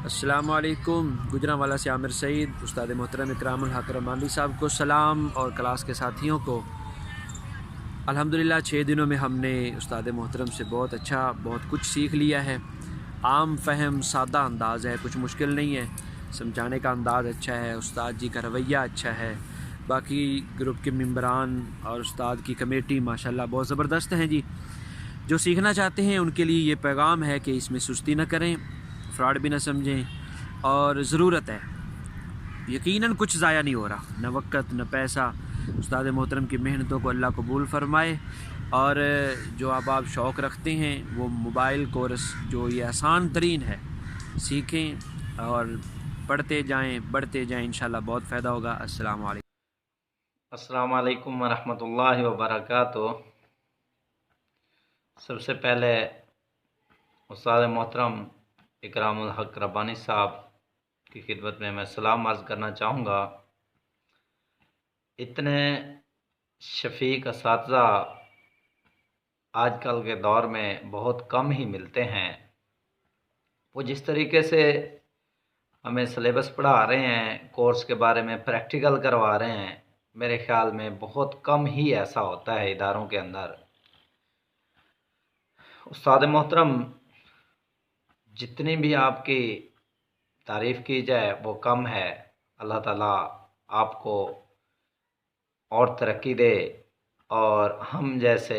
अस्सलाम वालेकुम। गुजरांवाला से आमिर सईद, उस्ताद मोहतरम इकरामुल हक रमानी साहब को सलाम और क्लास के साथियों को। अल्हम्दुलिल्लाह 6 दिनों में हमने उस्ताद मोहतरम से बहुत कुछ सीख लिया है। आम फहम सादा अंदाज़ है, कुछ मुश्किल नहीं है, समझाने का अंदाज़ अच्छा है, उस्ताद जी का रवैया अच्छा है। बाकी ग्रुप के मेंबरान और उस्ताद की कमेटी माशाल्लाह बहुत ज़बरदस्त हैं जी। जो सीखना चाहते हैं उनके लिए ये पैगाम है कि इसमें सुस्ती न करें, फ्रॉड भी न समझें और ज़रूरत है। यकीनन कुछ ज़ाया नहीं हो रहा, न वक़्त न पैसा। उस्ताद मोहतरम की मेहनतों को अल्लाह कबूल फ़रमाए। और जो अब आप शौक़ रखते हैं वो मोबाइल कोर्स जो ये आसान तरीन है, सीखें और पढ़ते जाएँ, बढ़ते जाएँ, इंशाअल्लाह बहुत फ़ायदा होगा। अस्सलाम वालेकुम। अस्सलामु अलैकुम वरहमतुल्लाहि वबरकातुहू। सबसे पहले उस्ताद मोहतरम इकरामुल हक रब्बानी साहब की खिदमत में मैं सलाम अर्ज़ करना चाहूँगा। इतने शफ़ीक असातिज़ा आजकल के दौर में बहुत कम ही मिलते हैं। वो जिस तरीके से हमें सिलेबस पढ़ा रहे हैं, कोर्स के बारे में प्रैक्टिकल करवा रहे हैं, मेरे ख़्याल में बहुत कम ही ऐसा होता है इदारों के अंदर। उस्ताद मोहतरम, जितनी भी आपकी तारीफ़ की जाए वो कम है। अल्लाह ताला आपको और तरक्की दे और हम जैसे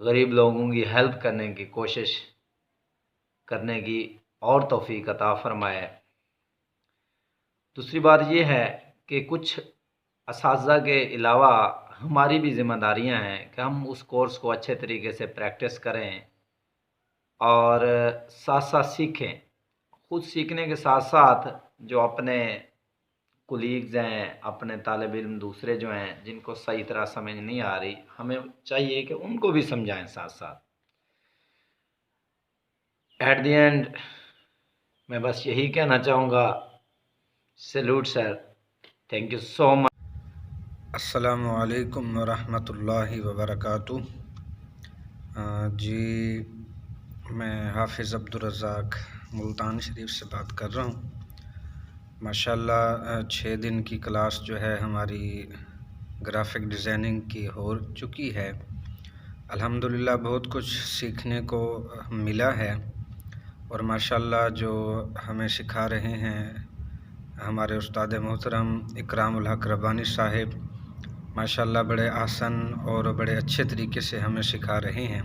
गरीब लोगों की हेल्प करने की कोशिश करने की और तौफीक अता फ़रमाए। दूसरी बात ये है कि कुछ असातिज़ा के अलावा हमारी भी ज़िम्मेदारियां हैं कि हम उस कोर्स को अच्छे तरीके से प्रैक्टिस करें और साथ साथ सीखें। खुद सीखने के साथ साथ जो अपने कुलीग्स हैं, अपने तालिब इल्म दूसरे जो हैं जिनको सही तरह समझ नहीं आ रही, हमें चाहिए कि उनको भी समझाएं साथ साथ। एट द एंड मैं बस यही कहना चाहूँगा, salute sir, thank you so much. अस्सलामु अलैकुम वरहमतुल्लाहि वबरकातुहू। जी, मैं हाफिज़ अब्दुल रज़ाक मुल्तान शरीफ से बात कर रहा हूँ। माशाल्लाह 6 दिन की क्लास जो है हमारी ग्राफिक डिज़ाइनिंग की हो चुकी है। अल्हम्दुलिल्लाह बहुत कुछ सीखने को मिला है और माशाल्लाह जो हमें सिखा रहे हैं हमारे उस्ताद मोहतरम इकरामुल हक रब्बानी साहिब, माशाल्लाह बड़े आसान और बड़े अच्छे तरीके से हमें सिखा रहे हैं।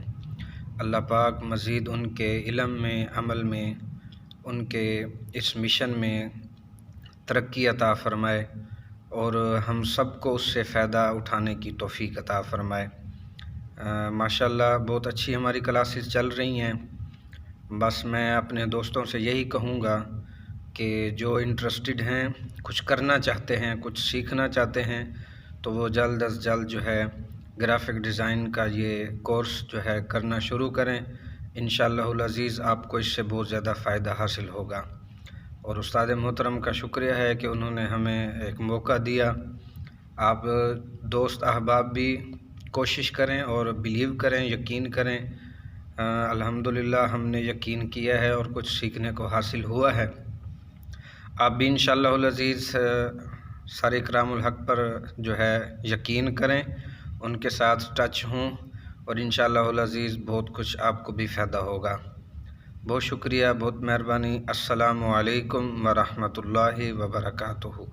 अल्लाह पाक मज़ीद उनके इल्म में, अमल में, उनके इस मिशन में तरक्की अता फ़रमाए और हम सबको उससे फ़ायदा उठाने की तौफ़ीक अता फ़रमाए। माशाल्लाह बहुत अच्छी हमारी क्लासेस चल रही हैं। बस मैं अपने दोस्तों से यही कहूँगा कि जो इंटरेस्टेड हैं, कुछ करना चाहते हैं, कुछ सीखना चाहते हैं, तो वो जल्द अज़ जल्द जो है ग्राफिक डिज़ाइन का ये कोर्स जो है करना शुरू करें। इंशाअल्लाहुल अज़ीज़ आपको इससे बहुत ज़्यादा फ़ायदा हासिल होगा। और उस्ताद मोहतरम का शुक्रिया है कि उन्होंने हमें एक मौका दिया। आप दोस्त अहबाब भी कोशिश करें और बिलीव करें, यकीन करें। अल्हम्दुलिल्लाह हमने यकीन किया है और कुछ सीखने को हासिल हुआ है। आप भी इंशाअल्लाहुल अज़ीज़ सर इकरामुल हक पर जो है यकीन करें, उनके साथ टच हों और इंशाअल्लाहुल अज़ीज़ बहुत कुछ आपको भी फ़ायदा होगा। बहुत शुक्रिया, बहुत मेहरबानी। अस्सलामु अलैकुम वरहमतुल्लाहि वबरकातुहू।